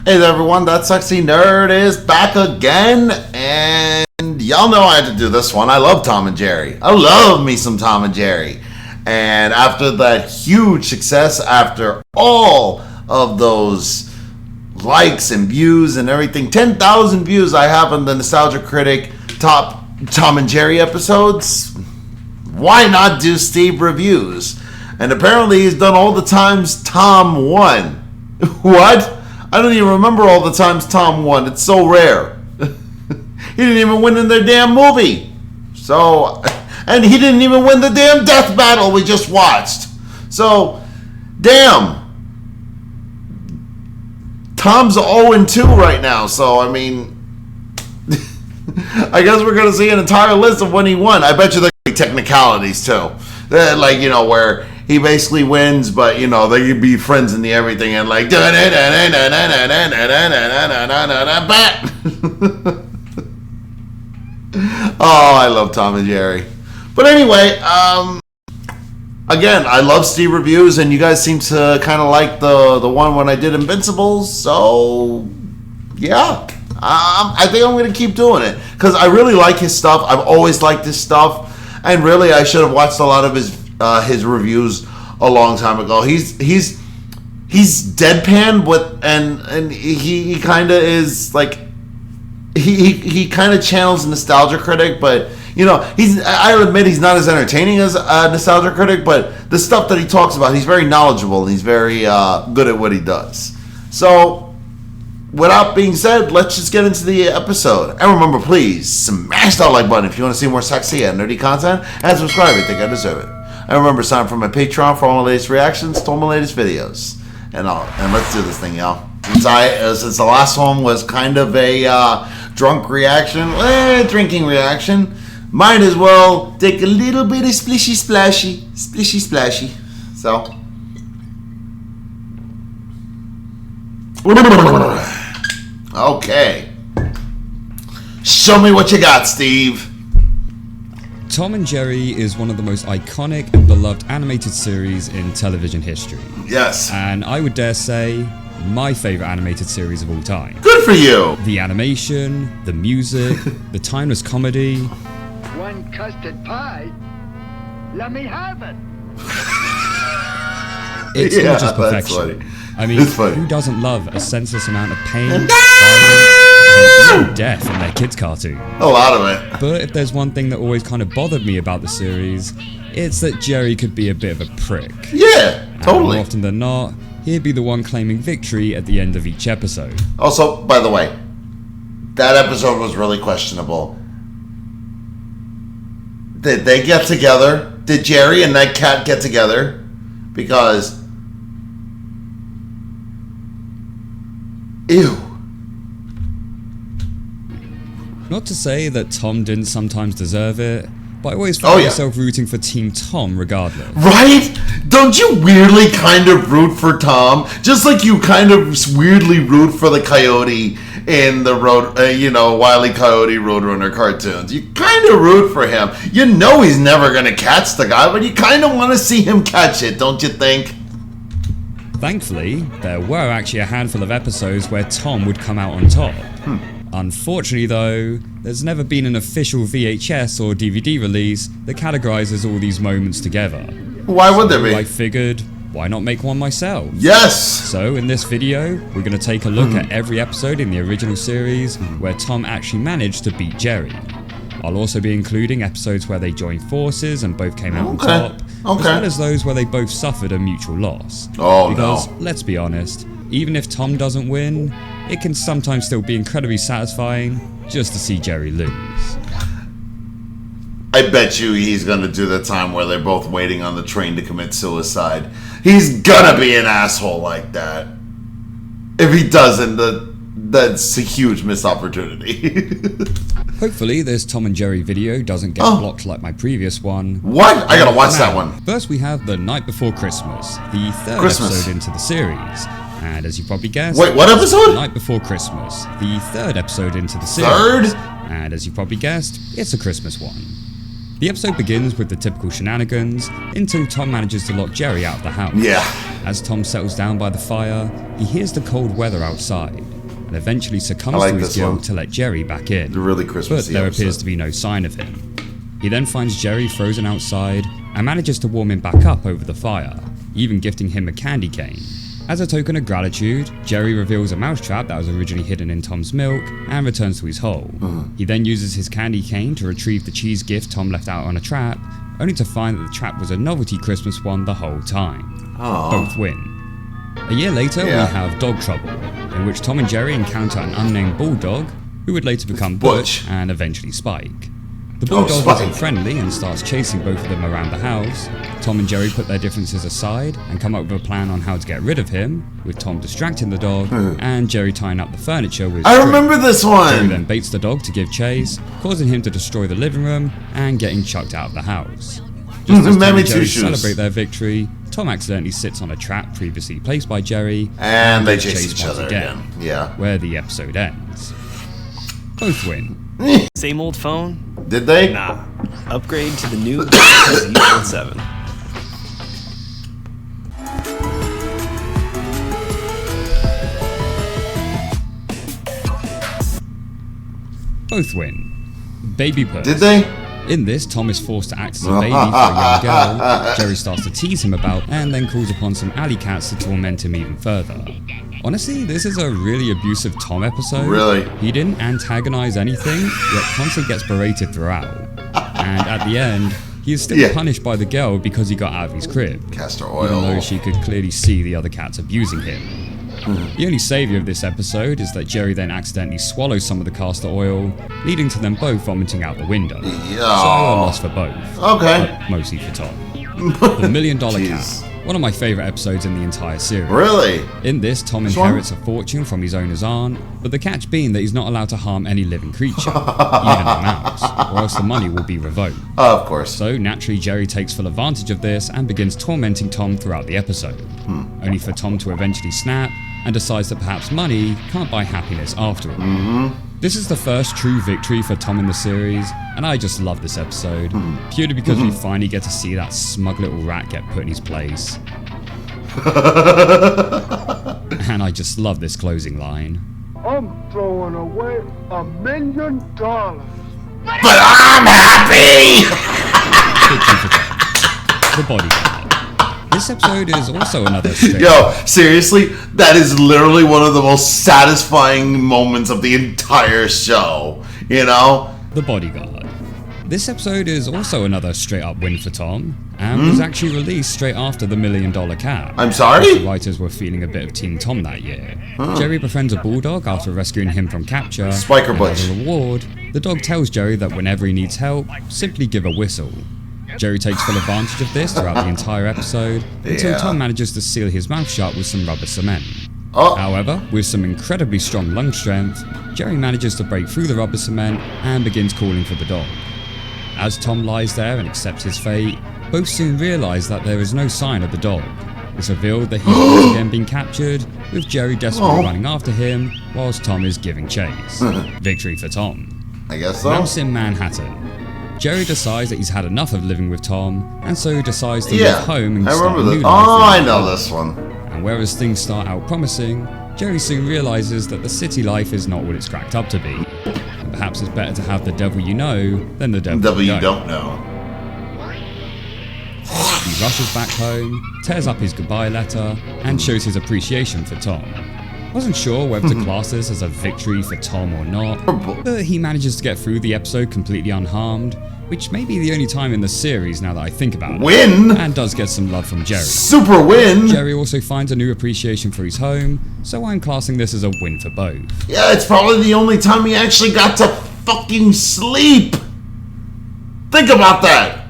Hey there everyone, that sexy nerd is back again, and y'all know I had to do this one. I love Tom and Jerry. I love me some Tom and Jerry. And after that huge success, after all of those likes and views and everything, 10,000 views I have on the Nostalgia Critic top Tom and Jerry episodes, why not do Steve reviews? And apparently he's done all the times Tom won. What? I don't even remember all the times Tom won. It's so rare. He didn't even win in their damn movie. So, and he didn't even win the damn death battle we just watched. So, damn. Tom's 0-2 right now. So, I mean, I guess we're going to see an entire list of when he won. I bet you there could be technicalities too. Like, you know, where he basically wins, but, you know, they could be friends in the everything and like... Oh, I love Tom and Jerry. But anyway, again, I love Steve reviews, and you guys seem to kind of like the one when I did Invincibles, so yeah. I think I'm going to keep doing it, because I really like his stuff. I've always liked his stuff, and really I should have watched a lot of his reviews a long time ago. He's deadpan, but and he kind of is like he kind of channels Nostalgia Critic, but you know I'll admit he's not as entertaining as Nostalgia Critic, but the stuff that he talks about, he's very knowledgeable and he's very good at what he does. So without being said, let's just get into the episode. And remember, please smash that like button if you want to see more sexy and nerdy content, and subscribe if you think I deserve it. And remember, sign up for my Patreon for all my latest reactions to all my latest videos. And let's do this thing, y'all. Since the last one was kind of a drunk reaction, drinking reaction, might as well take a little bit of splishy splashy. So, okay. Show me what you got, Steve. Tom and Jerry is one of the most iconic and beloved animated series in television history. Yes. And I would dare say, my favorite animated series of all time. Good for you. The animation, the music, the timeless comedy. One custard pie? Let me have it. It's Yeah, not just that's perfection. funny. I mean, It's funny. who doesn't love a senseless amount of pain, violence, and even death in their kids' cartoon? A lot of it. But if there's one thing that always kind of bothered me about the series, it's that Jerry could be a bit of a prick. Yeah, And totally. more often than not, he'd be the one claiming victory at the end of each episode. Also, by the way, that episode was really questionable. Did they get together? Did Jerry and that cat get together? Because, ew. Not to say that Tom didn't sometimes deserve it, but I always found myself rooting for Team Tom regardless. Right? Don't you weirdly kind of root for Tom? Just like you kind of weirdly root for the coyote in the Wile E. Coyote Roadrunner cartoons. You kind of root for him. You know he's never going to catch the guy, but you kind of want to see him catch it, don't you think? Thankfully, there were actually a handful of episodes where Tom would come out on top. Unfortunately though, there's never been an official VHS or DVD release that categorizes all these moments together. Why would there be? I figured, why not make one myself? Yes! So in this video, we're going to take a look at every episode in the original series where Tom actually managed to beat Jerry. I'll also be including episodes where they joined forces and both came out on top, as well as those where they both suffered a mutual loss. Because, let's be honest, even if Tom doesn't win, it can sometimes still be incredibly satisfying just to see Jerry lose. I bet you he's gonna do the time where they're both waiting on the train to commit suicide. He's gonna be an asshole like that. If he doesn't, that's a huge missed opportunity. Hopefully this Tom and Jerry video doesn't get blocked like my previous one. What? I gotta watch that one. First we have The Night Before Christmas, the third episode into the series. And as you probably guessed... Wait, what episode? The Night Before Christmas, the third episode into the series. Third? And as you probably guessed, it's a Christmas one. The episode begins with the typical shenanigans until Tom manages to lock Jerry out of the house. Yeah. As Tom settles down by the fire, he hears the cold weather outside and eventually succumbs like to his this guilt one. to let Jerry back in. The really But Christmassy there episode. appears to be no sign of him. He then finds Jerry frozen outside and manages to warm him back up over the fire, even gifting him a candy cane. As a token of gratitude, Jerry reveals a mousetrap that was originally hidden in Tom's milk and returns to his hole. He then uses his candy cane to retrieve the cheese gift Tom left out on a trap, only to find that the trap was a novelty Christmas one the whole time. Both win. A year later, we have Dog Trouble, in which Tom and Jerry encounter an unnamed bulldog, who would later become Butch and eventually Spike. The bulldog is unfriendly and starts chasing both of them around the house. Tom and Jerry put their differences aside and come up with a plan on how to get rid of him, with Tom distracting the dog and Jerry tying up the furniture with I string. remember this Jerry one. then baits the dog to give chase, causing him to destroy the living room and getting chucked out of the house. Just as Tom Mammy and Jerry Two-Shoes. celebrate their victory, Tom accidentally sits on a trap previously placed by Jerry, And they gets chase chased each once other again. Yeah. where the episode ends. Both win. Same old phone? Did they? Nah. Upgrade to the new Z Fold 7. Both win. Baby Puss. Did they? In this, Tom is forced to act as a baby for a young girl. Jerry starts to tease him about and then calls upon some alley cats to torment him even further. Honestly, this is a really abusive Tom episode. Really? He didn't antagonize anything, yet constantly gets berated throughout. And at the end, he is still punished by the girl because he got out of his crib. Castor Even though oil. she could clearly see the other cats abusing him. The only saviour of this episode is that Jerry then accidentally swallows some of the castor oil, leading to them both vomiting out the window. So a loss for both. Okay. But mostly for Tom. The $1 Million Cat. One of my favourite episodes in the entire series. Really? In this, Tom inherits a fortune from his owner's aunt, but the catch being that he's not allowed to harm any living creature, even a mouse, or else the money will be revoked. Of course. So naturally, Jerry takes full advantage of this and begins tormenting Tom throughout the episode, only for Tom to eventually snap and decides that perhaps money can't buy happiness after all. This is the first true victory for Tom in the series, and I just love this episode, purely because we finally get to see that smug little rat get put in his place. And I just love this closing line. I'm throwing away $1 million. But I'm happy! Victory for Tom. The Bodyguard. This episode is also another straight Yo, seriously, that is literally one of the most satisfying moments of the entire show. You know? The Bodyguard. This episode is also another straight up win for Tom, and was actually released straight after the $1 Million Cat. I'm sorry? The writers were feeling a bit of Team Tom that year. Jerry befriends a bulldog after rescuing him from capture. Spike or and Butch? as a reward, the dog tells Jerry that whenever he needs help, simply give a whistle. Jerry takes full advantage of this throughout the entire episode, until Tom manages to seal his mouth shut with some rubber cement. However, with some incredibly strong lung strength, Jerry manages to break through the rubber cement and begins calling for the dog. As Tom lies there and accepts his fate, both soon realise that there is no sign of the dog. It's revealed that he's once again been captured, with Jerry desperately running after him, whilst Tom is giving chase. Victory for Tom. I guess so. Mouse in Manhattan. Jerry decides that he's had enough of living with Tom, and so decides to leave home and I start remember a new this. life. Oh, in I New know York. this one. And whereas things start out promising, Jerry soon realizes that the city life is not what it's cracked up to be. And perhaps it's better to have the devil you know than the devil You you don't know. He rushes back home, tears up his goodbye letter, and shows his appreciation for Tom. Wasn't sure whether to class this as a victory for Tom or not, but he manages to get through the episode completely unharmed, which may be the only time in the series now that I think about it. Win! And does get some love from Jerry. Super win! Jerry also finds a new appreciation for his home, so I'm classing this as a win for both. Yeah, it's probably the only time he actually got to fucking sleep. Think about that.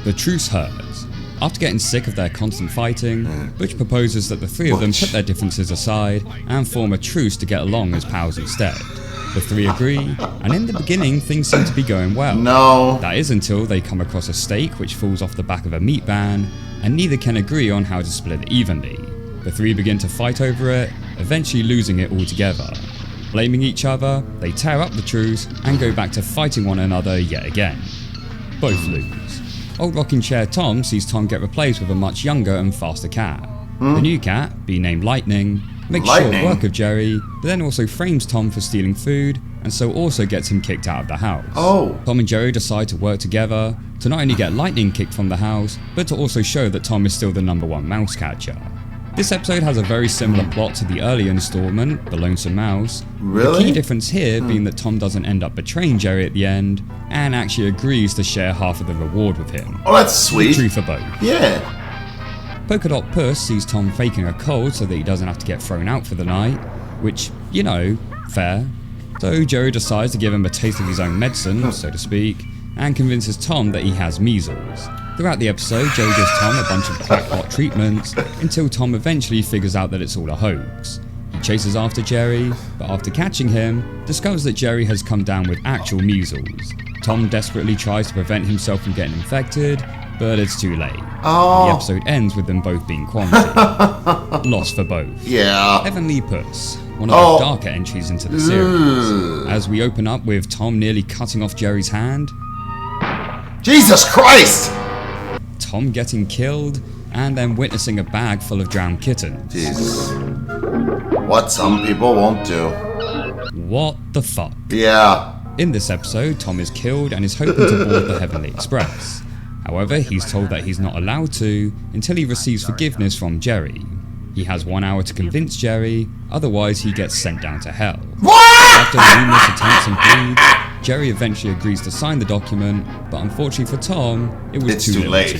The truce hurts. After getting sick of their constant fighting, Butch proposes that the three of them put their differences aside and form a truce to get along as pals instead. The three agree, and in the beginning things seem to be going well. No. That is until they come across a steak which falls off the back of a meat van, and neither can agree on how to split it evenly. The three begin to fight over it, eventually losing it altogether. Blaming each other, they tear up the truce and go back to fighting one another yet again. Both lose. Old rocking chair Tom sees Tom get replaced with a much younger and faster cat. The new cat, being named Lightning, makes short work of Jerry, but then also frames Tom for stealing food, and so also gets him kicked out of the house. Tom and Jerry decide to work together to not only get Lightning kicked from the house, but to also show that Tom is still the #1 mouse catcher. This episode has a very similar plot to the earlier installment, The Lonesome Mouse. Really? The key difference here being that Tom doesn't end up betraying Jerry at the end, and actually agrees to share half of the reward with him. Oh, that's sweet. True for both. Yeah. Polka Dot Puss sees Tom faking a cold so that he doesn't have to get thrown out for the night, which, you know, fair. So Jerry decides to give him a taste of his own medicine, so to speak, and convinces Tom that he has measles. Throughout the episode, Jerry gives Tom a bunch of crackpot treatments until Tom eventually figures out that it's all a hoax. He chases after Jerry, but after catching him, discovers that Jerry has come down with actual measles. Tom desperately tries to prevent himself from getting infected, but it's too late. The episode ends with them both being quarantined. Loss for both. Yeah. Heavenly Puss, one of the darker entries into the series, as we open up with Tom nearly cutting off Jerry's hand, Jesus Christ! Tom getting killed, and then witnessing a bag full of drowned kittens. Jesus. What some people won't do. What the fuck? Yeah. In this episode, Tom is killed and is hoping to board the Heavenly Express. However, he's told that he's not allowed to until he receives forgiveness from Jerry. He has 1 hour to convince Jerry, otherwise he gets sent down to hell. After numerous attempts and pleads, Jerry eventually agrees to sign the document, but unfortunately for Tom, it was too late,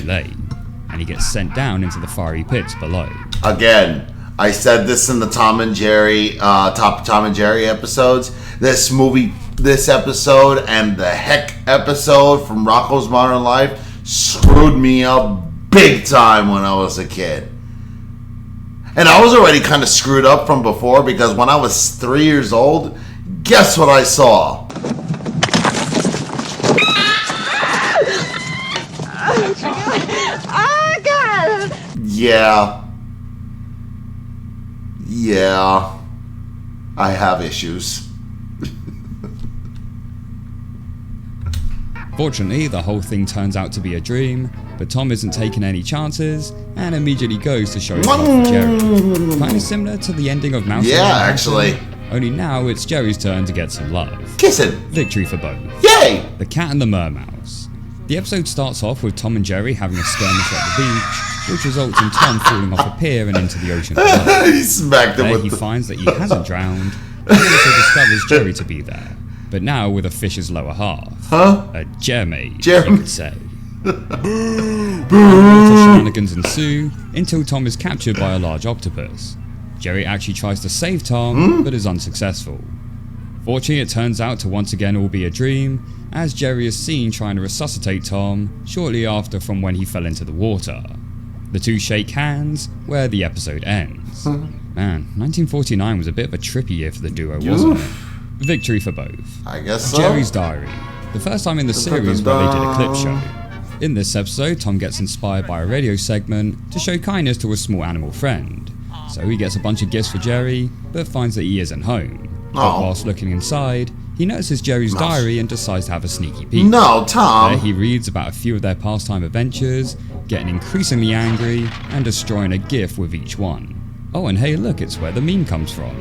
and he gets sent down into the fiery pits below. Again, I said this in the Tom and Jerry episodes. This episode, and the Heck episode from Rocko's Modern Life screwed me up big time when I was a kid. And I was already kind of screwed up from before, because when I was 3 years old, guess what I saw? Yeah, I have issues. Fortunately, the whole thing turns out to be a dream, but Tom isn't taking any chances and immediately goes to show his love for Jerry. Kind of similar to the ending of Mouse. Yeah, actually. Only now it's Jerry's turn to get some love. Kissing. Victory for both. Yay! The Cat and the Mermouse. The episode starts off with Tom and Jerry having a skirmish at the beach, which results in Tom falling off a pier and into the ocean below. He smacked him with he finds that he hasn't drowned, and he also discovers Jerry to be there, but now with a fish's lower half. A germaid, you could say. Shenanigans ensue until Tom is captured by a large octopus. Jerry actually tries to save Tom, but is unsuccessful. Fortunately, it turns out to once again all be a dream, as Jerry is seen trying to resuscitate Tom shortly after from when he fell into the water. The two shake hands, where the episode ends. Man, 1949 was a bit of a trippy year for the duo, wasn't it? Victory for both. I guess so. Jerry's Diary. The first time in the series where they did a clip show. In this episode, Tom gets inspired by a radio segment to show kindness to a small animal friend. So he gets a bunch of gifts for Jerry, but finds that he isn't home. But whilst looking inside, he notices Jerry's diary and decides to have a sneaky peek. No, Tom! There he reads about a few of their pastime adventures, getting increasingly angry, and destroying a gift with each one. Oh, and hey look, it's where the meme comes from.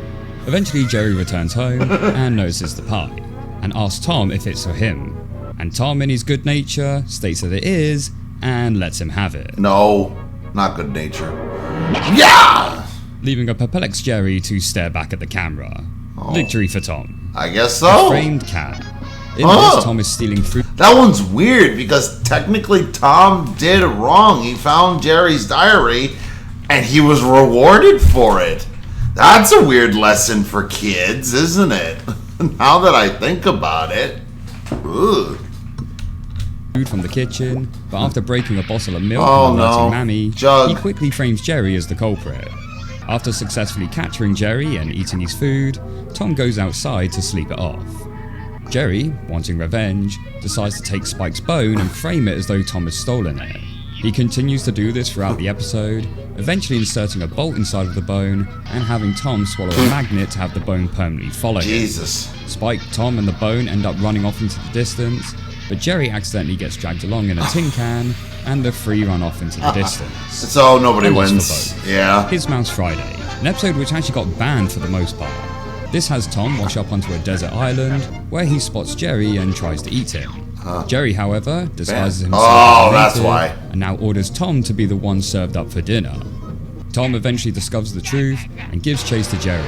Eventually Jerry returns home and notices the pie, and asks Tom if it's for him. And Tom, in his good nature, states that it is, and lets him have it. No, not good nature. Yeah! Leaving a perplexed Jerry to stare back at the camera. Victory for Tom. I guess so. A framed cat. In this, Tom is stealing fruit. That one's weird, because technically Tom did wrong. He found Jerry's diary, and he was rewarded for it. That's a weird lesson for kids, isn't it? Now that I think about it. Ugh. Food from the kitchen, but after breaking a bottle of milk Oh, and alerting no. Mammy, Jug. he quickly frames Jerry as the culprit. After successfully capturing Jerry and eating his food, Tom goes outside to sleep it off. Jerry, wanting revenge, decides to take Spike's bone and frame it as though Tom has stolen it. He continues to do this throughout the episode, eventually inserting a bolt inside of the bone and having Tom swallow a magnet to have the bone permanently follow him. Jesus. Spike, Tom, and the bone end up running off into the distance, but Jerry accidentally gets dragged along in a tin can, and the three run off into the distance. So nobody A loss wins. for both. Yeah. His Mouse Friday, an episode which actually got banned for the most part. This has Tom wash up onto a desert island, where he spots Jerry and tries to eat him. Jerry, however, disguises himself as a that's native why. and now orders Tom to be the one served up for dinner. Tom eventually discovers the truth and gives chase to Jerry,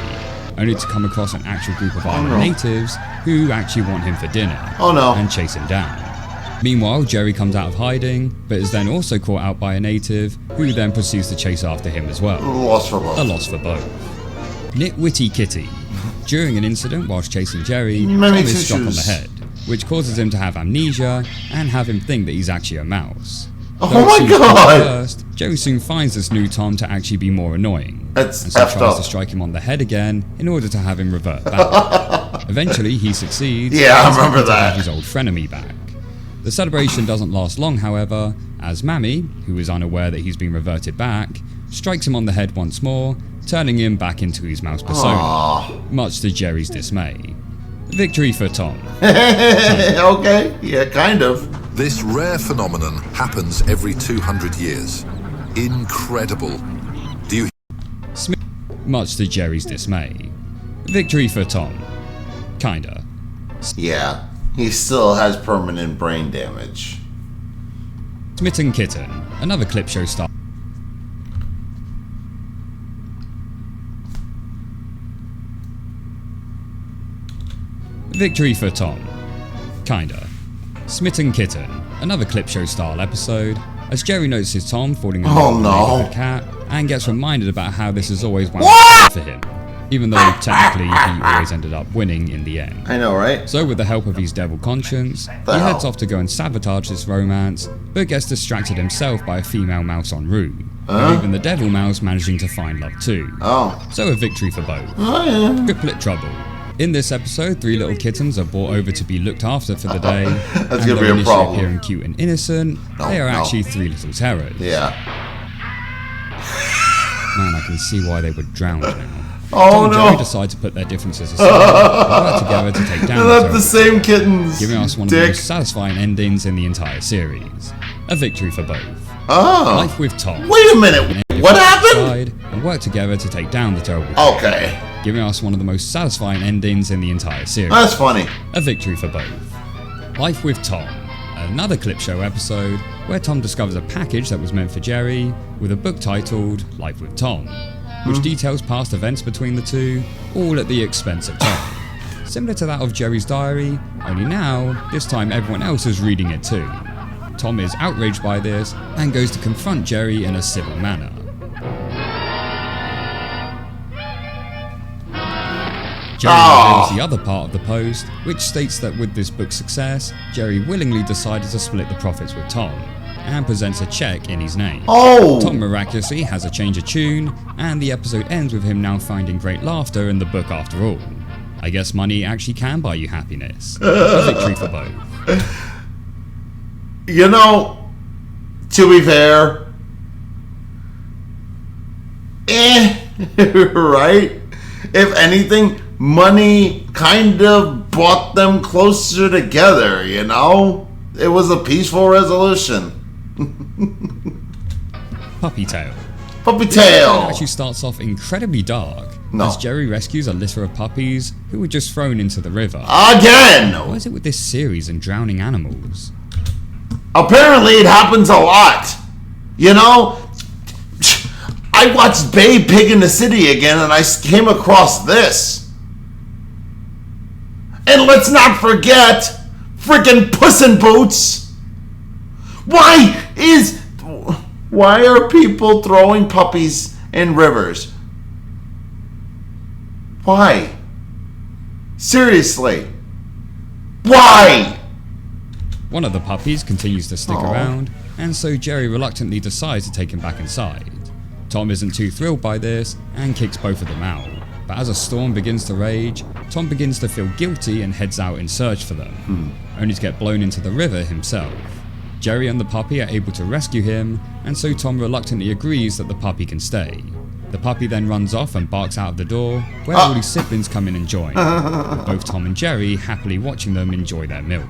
only to come across an actual group of island natives who actually want him for dinner and chase him down. Meanwhile, Jerry comes out of hiding, but is then also caught out by a native who then proceeds to chase after him as well. Loss for both. A loss for both. Nitwitty Kitty. During an incident whilst chasing Jerry, Tom Many is struck on the tissues. head, which causes him to have amnesia and have him think that he's actually a mouse. Oh Though it my seems God. funny at first, Jerry soon finds this new Tom to actually be more annoying, That's and so effed tries up. to strike him on the head again in order to have him revert back. Eventually, he succeeds. Yeah, I and is remember happy to that. have his old frenemy back. The celebration doesn't last long, however, as Mammy, who is unaware that he's been reverted back, strikes him on the head once more, turning him back into his mouse persona, much to Jerry's dismay. Victory for Tom. Okay, yeah, kind of. This rare phenomenon happens every 200 years. Incredible. Do you Smith, much to Jerry's dismay. Victory for Tom. Kinda. Yeah, he still has permanent brain damage. Smitten Kitten, another clip show star. Victory for Tom. Kinda. Smitten Kitten, another clip show style episode, as Jerry notices Tom falling in love with a neighborhood cat and gets reminded about how this has always wound up for him, even though technically he always ended up winning in the end. I know, right? So with the help of his devil conscience, he heads off to go and sabotage this romance, but gets distracted himself by a female mouse en route, and even the devil mouse managing to find love too. So a victory for both. Triplet trouble. In this episode, three little kittens are brought over to be looked after for the day, and gonna though be a initially problem. appearing cute and innocent, they are actually three little terrors. Yeah. Man, I can see why they would drown now. Oh Tom and Jerry no! decide to put their differences aside and work together to take down They're the not terrible the same kittens. giving us one of the Dick. most satisfying endings in the entire series. A victory for both. Oh. Life with Tom. Wait a minute. What happened? Side and work together to take down the terrible Okay. giving us one of the most satisfying endings in the entire series. That's funny. A victory for both. Life with Tom. Another clip show episode where Tom discovers a package that was meant for Jerry with a book titled Life with Tom, which details past events between the two, all at the expense of Tom. Similar to that of Jerry's diary, only now, this time everyone else is reading it too. Tom is outraged by this and goes to confront Jerry in a civil manner. Jerry reveals the other part of the post, which states that with this book's success, Jerry willingly decided to split the profits with Tom, and presents a check in his name. Tom miraculously has a change of tune, and the episode ends with him now finding great laughter in the book after all. I guess money actually can buy you happiness. A victory for both. You know, to be fair, right? If anything, money kind of brought them closer together, you know? It was a peaceful resolution. Puppy Tale. Puppy It tail. actually starts off incredibly dark, No. as Jerry rescues a litter of puppies who were just thrown into the river. Again! What is it with this series and drowning animals? Apparently it happens a lot. You know? I watched Bay Pig in the City again and I came across this. And let's not forget freaking Puss in Boots. Why are people throwing puppies in rivers? Why? Seriously. Why? One of the puppies continues to stick around, and so Jerry reluctantly decides to take him back inside. Tom isn't too thrilled by this and kicks both of them out. But as a storm begins to rage, Tom begins to feel guilty and heads out in search for them, only to get blown into the river himself. Jerry and the puppy are able to rescue him, and so Tom reluctantly agrees that the puppy can stay. The puppy then runs off and barks out of the door, where all his siblings come in and join, with both Tom and Jerry happily watching them enjoy their milk.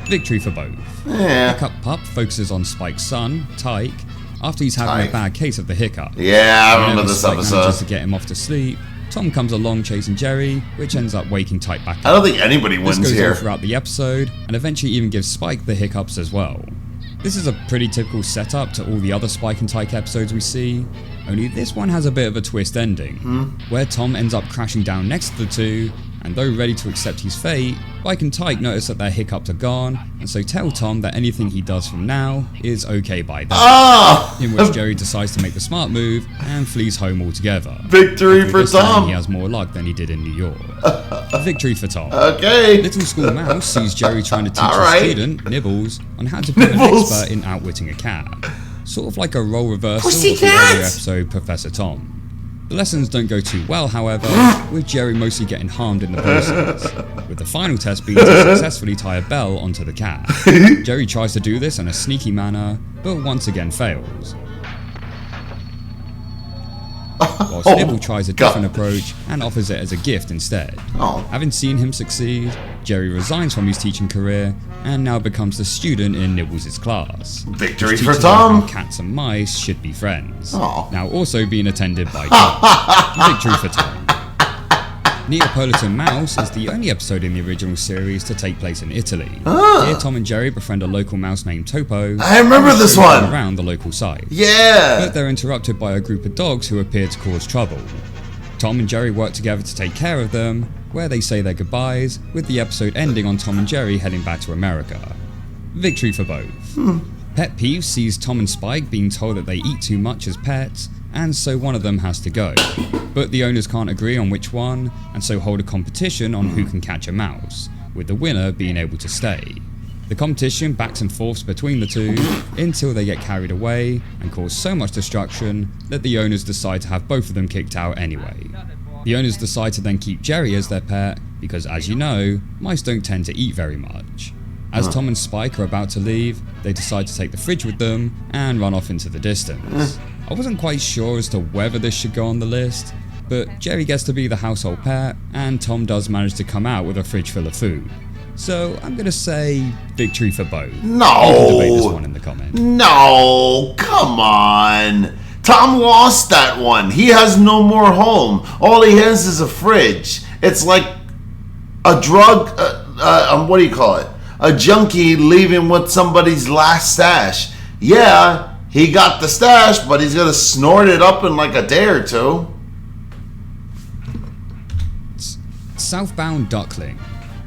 Victory for both. Yeah. Hiccup Pup focuses on Spike's son, Tyke, after he's having Tyke. a bad case of the hiccup. Yeah, I remember Whenever this Spike episode. manages to get him off to sleep, Tom comes along chasing Jerry, which ends up waking Tyke back up. I don't think anybody This wins goes here. on throughout the episode, and eventually even gives Spike the hiccups as well. This is a pretty typical setup to all the other Spike and Tyke episodes we see, only this one has a bit of a twist ending, where Tom ends up crashing down next to the two, and though ready to accept his fate, Spike and Tyke notice that their hiccups are gone, and so tell Tom that anything he does from now is okay by them. Ah! In which Jerry decides to make the smart move and flees home altogether. Victory Hopefully for this time Tom. He has more luck than he did in New York. Victory for Tom. Okay. Little School Mouse sees Jerry trying to teach Alright. a student, Nibbles, on how to become an Nibbles. expert in outwitting a cat. Sort of like a role reversal of Pussycat. the earlier episode Professor Tom. The lessons don't go too well, however, with Jerry mostly getting harmed in the process, with the final test being to successfully tie a bell onto the cat. Jerry tries to do this in a sneaky manner, but once again fails. Whilst Nibble tries a different approach and offers it as a gift instead. Oh. Having seen him succeed, Jerry resigns from his teaching career and now becomes the student in Nibbles' class. Victory which for teaches him how Tom. cats and mice should be friends. Oh. Now also being attended by Tom. Victory for Tom. Neapolitan Mouse is the only episode in the original series to take place in Italy. Here Tom and Jerry befriend a local mouse named Topo. I remember and this show them one. around the local site. Yeah. But they're interrupted by a group of dogs who appear to cause trouble. Tom and Jerry work together to take care of them, where they say their goodbyes, with the episode ending on Tom and Jerry heading back to America. Victory for both. Pet Peeve sees Tom and Spike being told that they eat too much as pets, and so one of them has to go. But the owners can't agree on which one, and so hold a competition on who can catch a mouse, with the winner being able to stay. The competition backs and forths between the two until they get carried away and cause so much destruction that the owners decide to have both of them kicked out anyway. The owners decide to then keep Jerry as their pet because, as you know, mice don't tend to eat very much. As Tom and Spike are about to leave, they decide to take the fridge with them and run off into the distance. I wasn't quite sure as to whether this should go on the list, but Jerry gets to be the household pet, and Tom does manage to come out with a fridge full of food. So I'm gonna say victory for both. You can debate this one in the comments. No, come on. Tom lost that one. He has no more home. All he has is a fridge. It's like a drug, what do you call it? A junkie leaving with somebody's last stash. Yeah, he got the stash, but he's gonna snort it up in like a day or two. Southbound Duckling.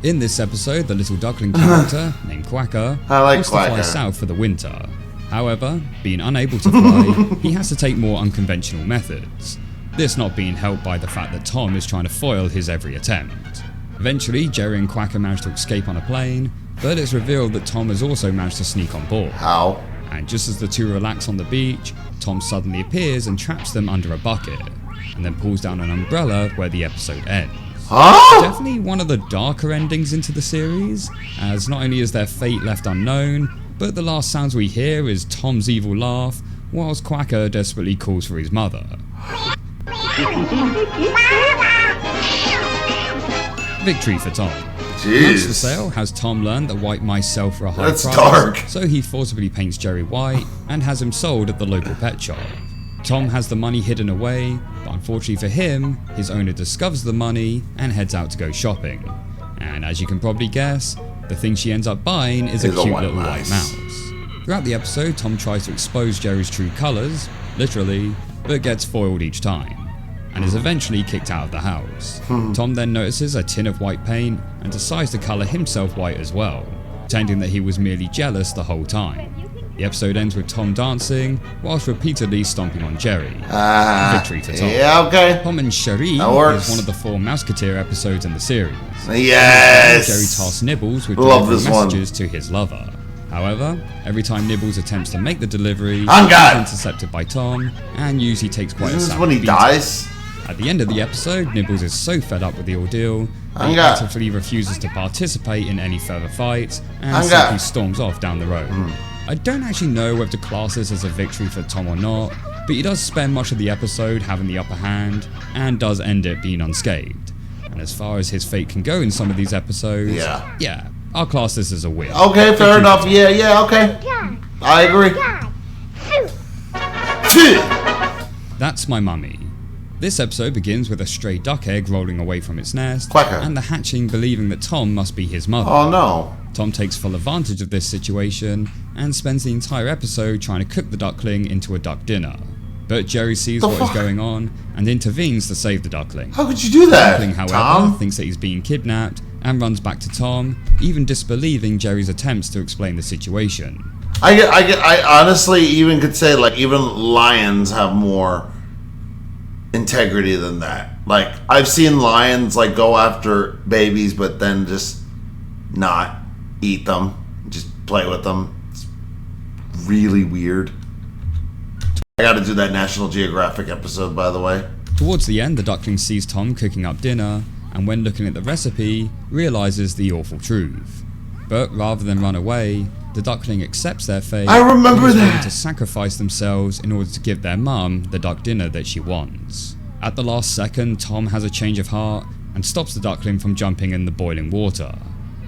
In this episode, the little duckling character, named Quacker, I like wants to fly Quacker. south for the winter. However, being unable to fly, he has to take more unconventional methods. This not being helped by the fact that Tom is trying to foil his every attempt. Eventually, Jerry and Quacker manage to escape on a plane, but it's revealed that Tom has also managed to sneak on board. How? And just as the two relax on the beach, Tom suddenly appears and traps them under a bucket, and then pulls down an umbrella where the episode ends. Huh? Definitely one of the darker endings into the series, as not only is their fate left unknown, but the last sounds we hear is Tom's evil laugh, whilst Quacker desperately calls for his mother. Victory for Tom. Once the Jeez. sale has Tom learned that white mice sell for a high That's price, dark. so he forcibly paints Jerry white and has him sold at the local pet shop. Tom has the money hidden away, but unfortunately for him, his owner discovers the money and heads out to go shopping. And as you can probably guess, the thing she ends up buying is a Is a cute white little white mouse. mouse. Throughout the episode, Tom tries to expose Jerry's true colours, literally, but gets foiled each time, and is eventually kicked out of the house. Tom then notices a tin of white paint and decides to colour himself white as well, pretending that he was merely jealous the whole time. The episode ends with Tom dancing, whilst repeatedly stomping on Jerry. Victory for Tom. Yeah, okay. Tom and Cherie That works. is one of the 4 Mouseketeer episodes in the series. Yes. Jerry tasks Nibbles with Love delivering this one. messages to his lover. However, every time Nibbles attempts to make the delivery, On God. he's intercepted by Tom, and usually takes quite Isn't a this savage when he beating. dies? At the end of the episode, Nibbles is so fed up with the ordeal that he On God. actively refuses to participate in any further fights and On simply God. storms off down the road. I don't actually know whether to class this as a victory for Tom or not, but he does spend much of the episode having the upper hand, and does end it being unscathed. And as far as his fate can go in some of these episodes, yeah, I'll class this as a win. Okay, fair enough. Yeah, okay. I agree. That's My Mummy. This episode begins with a stray duck egg rolling away from its nest, Quacker. and the hatchling believing that Tom must be his mother. Oh no. Tom takes full advantage of this situation and spends the entire episode trying to cook the duckling into a duck dinner. But Jerry sees what is going on and intervenes to save the duckling. How could you do that? The duckling, however, Tom? thinks that he's being kidnapped and runs back to Tom, even disbelieving Jerry's attempts to explain the situation. I honestly even could say, like, even lions have more integrity than that. Like, I've seen lions, like, go after babies but then just not eat them, just play with them. It's really weird. I gotta do that National Geographic episode, by the way. Towards the end, the duckling sees Tom cooking up dinner, and when looking at the recipe, realises the awful truth. But rather than run away, the duckling accepts their fate. I remember and is that. willing to sacrifice themselves in order to give their mum the duck dinner that she wants. At the last second, Tom has a change of heart and stops the duckling from jumping in the boiling water,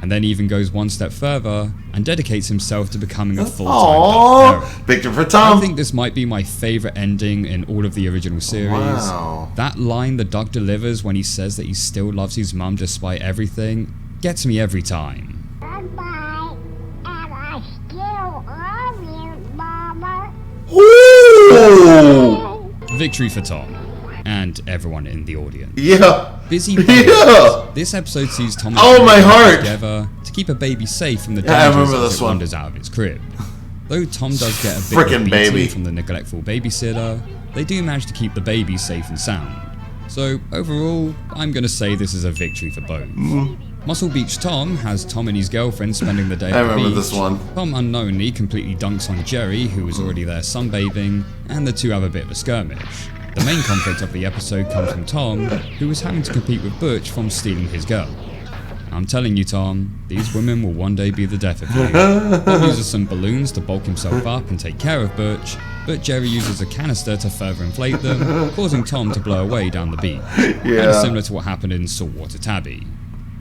and then even goes one step further and dedicates himself to becoming a full-time duck parent. Victor for Tom. I think this might be my favourite ending in all of the original series. Wow. That line the duck delivers when he says that he still loves his mum despite everything gets me every time. Bye-bye, and I still love you, Mama. Ooh. Victory for Tom. And everyone in the audience. Yeah. Busy Yeah. This episode sees Tom and Oh, Jerry my work heart. together to keep a baby safe from the Yeah, I dangers remember as this it one. wanders out of its crib. Though Tom does get a bit Frickin' of a beating baby. from the neglectful babysitter, they do manage to keep the baby safe and sound. So overall, I'm going to say this is a victory for both. Muscle Beach Tom has Tom and his girlfriend spending the day at I the remember beach. this one. Tom unknowingly completely dunks on Jerry, who was already there sunbathing, and the two have a bit of a skirmish. The main conflict of the episode comes from Tom, who is having to compete with Butch from stealing his girl. I'm telling you, Tom, these women will one day be the death of you. Tom uses some balloons to bulk himself up and take care of Butch, but Jerry uses a canister to further inflate them, causing Tom to blow away down the beach. Kind of similar to what happened in Saltwater Tabby.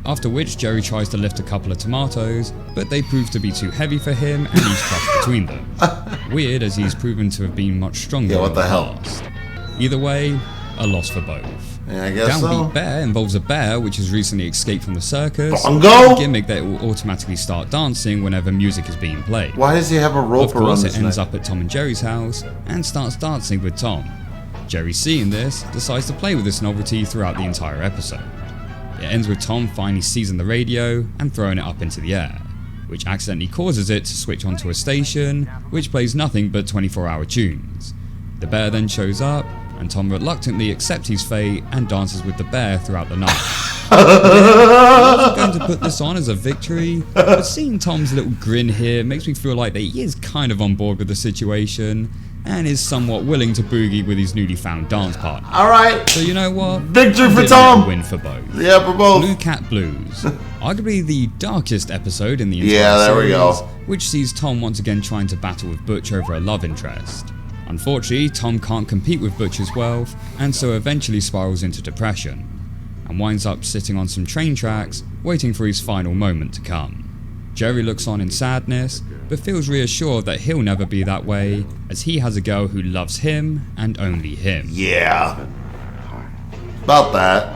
After which, Jerry tries to lift a couple of tomatoes, but they prove to be too heavy for him and he's crushed between them. Weird, as he's proven to have been much stronger Yeah, what in the hell? past. Either way, a loss for both. Yeah, I guess Downbeat so. Bear involves a bear which has recently escaped from the circus. Bongo? A gimmick that it will automatically start dancing whenever music is being played. Why does he have a rope Of course, around it his ends neck? up at Tom and Jerry's house and starts dancing with Tom. Jerry, seeing this, decides to play with this novelty throughout the entire episode. It ends with Tom finally seizing the radio and throwing it up into the air, which accidentally causes it to switch onto a station which plays nothing but 24-hour tunes. The bear then shows up, and Tom reluctantly accepts his fate and dances with the bear throughout the night. I wasn't going to put this on as a victory, but seeing Tom's little grin here makes me feel like that he is kind of on board with the situation and is somewhat willing to boogie with his newly found dance partner. Alright. So you know what? Victory I'm for giving it Tom. a win for both. Yeah, for both. Blue Cat Blues, arguably the darkest episode in the entire Yeah, there we go. series, which sees Tom once again trying to battle with Butch over a love interest. Unfortunately, Tom can't compete with Butch's wealth, and so eventually spirals into depression, and winds up sitting on some train tracks, waiting for his final moment to come. Jerry looks on in sadness, but feels reassured that he'll never be that way, as he has a girl who loves him, and only him. Yeah. About that.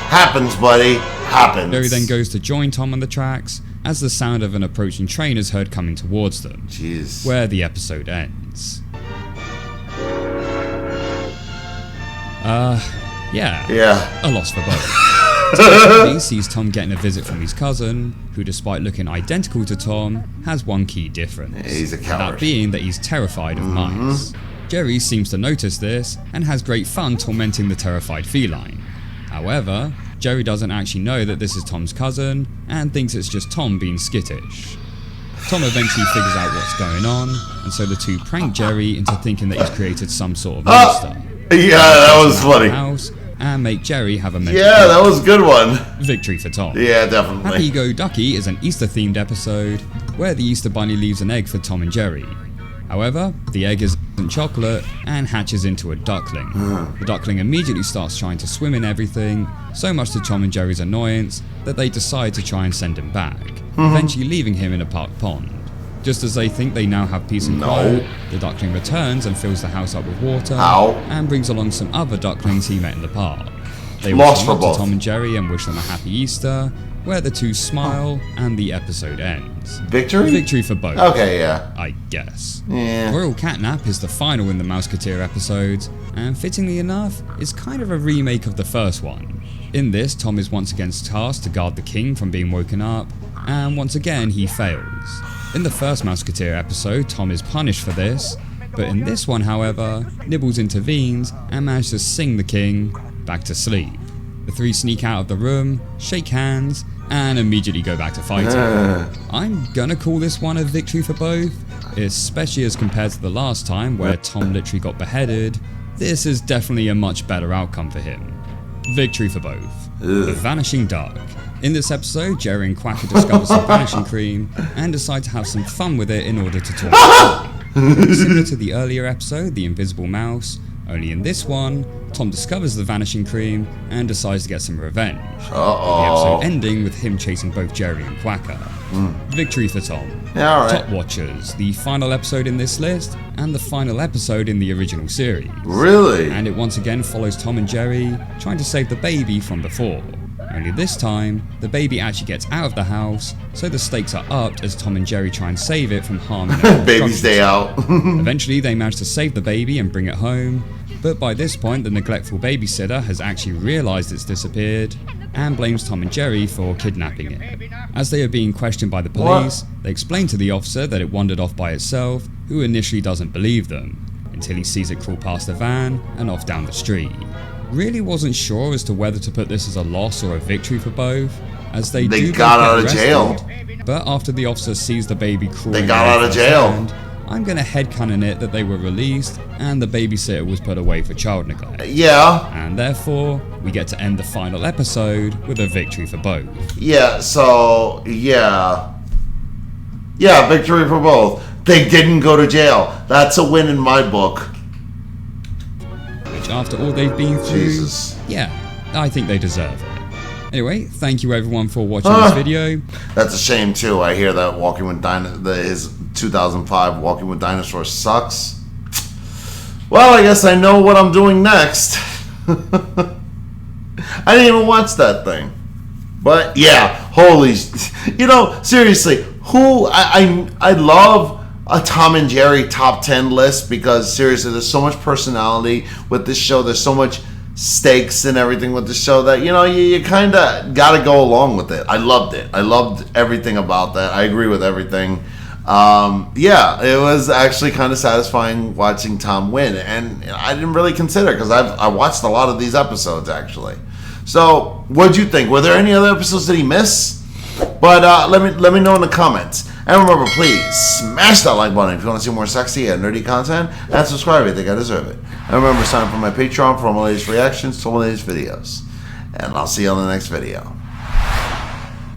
Happens, buddy. Happens. Jerry then goes to join Tom on the tracks, as the sound of an approaching train is heard coming towards them, Jeez. where the episode ends. Yeah, a loss for both. He sees Tom getting a visit from his cousin, who despite looking identical to Tom, has one key difference. He's a coward. That being that he's terrified of mice. Jerry seems to notice this, and has great fun tormenting the terrified feline. However, Jerry doesn't actually know that this is Tom's cousin, and thinks it's just Tom being skittish. Tom eventually figures out what's going on, and so the two prank Jerry into thinking that he's created some sort of monster. Yeah, that was funny. House, and make Jerry have a mental Yeah, that was a good one. victory for Tom. Yeah, definitely. Happy Go Ducky is an Easter-themed episode, where the Easter Bunny leaves an egg for Tom and Jerry. However, the egg isn't chocolate and hatches into a duckling. The duckling immediately starts trying to swim in everything, so much to Tom and Jerry's annoyance that they decide to try and send him back, eventually leaving him in a park pond. Just as they think they now have peace and quiet, the duckling returns and fills the house up with water and brings along some other ducklings he met in the park. They Lost walk for up both. to Tom and Jerry and wish them a happy Easter, where the two smile and the episode ends. Victory? Victory for both. Okay, yeah. I guess. Yeah. Royal Catnap is the final in the Mouseketeer episodes, and fittingly enough, is kind of a remake of the first one. In this, Tom is once again tasked to guard the king from being woken up, and once again he fails. In the first Mouseketeer episode, Tom is punished for this, but in this one, however, Nibbles intervenes and manages to sing the king back to sleep. The three sneak out of the room, shake hands, and immediately go back to fighting. I'm gonna call this one a victory for both, especially as compared to the last time where Tom literally got beheaded. This is definitely a much better outcome for him. Victory for both. The Vanishing Duck. In this episode, Jerry and Quacker discover some vanishing cream and decide to have some fun with it in order to talk to Tom. Similar to the earlier episode, The Invisible Mouse, only in this one, Tom discovers the vanishing cream and decides to get some revenge. The episode ending with him chasing both Jerry and Quacker. Victory for Tom. Yeah, alright. Top Watchers, the final episode in this list, and the final episode in the original series. Really? And it once again follows Tom and Jerry trying to save the baby from before. Only this time, the baby actually gets out of the house, so the stakes are upped as Tom and Jerry try and save it from harming and Baby destruction. stay out. Eventually, they manage to save the baby and bring it home, but by this point, the neglectful babysitter has actually realised it's disappeared and blames Tom and Jerry for kidnapping it. As they are being questioned by the police, they explain to the officer that it wandered off by itself, who initially doesn't believe them, until he sees it crawl past the van and off down the street. Really wasn't sure as to whether to put this as a loss or a victory for both, as they do got both out get of jail. arrested, but after the officer sees the baby crawling They got away out of firsthand, jail. I'm gonna headcanon it that they were released and the babysitter was put away for child neglect. Yeah. And therefore, we get to end the final episode with a victory for both. Yeah, so, yeah. Yeah, victory for both. They didn't go to jail. That's a win in my book. Which, after all they've been through, Jesus. yeah, I think they deserve it. Anyway, thank you everyone for watching this video. That's a shame, too. I hear that Walking with his 2005 Walking with Dinosaurs sucks. Well, I guess I know what I'm doing next. I didn't even watch that thing. But, yeah, holy... You know, seriously, I love a Tom and Jerry top 10 list because, seriously, there's so much personality with this show. There's so much stakes and everything with the show that, you know, you kind of got to go along with it. I loved it. I loved everything about that. I agree with everything. Yeah, it was actually kind of satisfying watching Tom win, and I didn't really consider because I watched a lot of these episodes actually. So, what'd you think? Were there any other episodes that he missed? But let me know in the comments. And remember, please smash that like button if you want to see more sexy and nerdy content, and subscribe if you think I deserve it. And remember, sign up for my Patreon for all my latest reactions to all my latest videos. And I'll see you on the next video.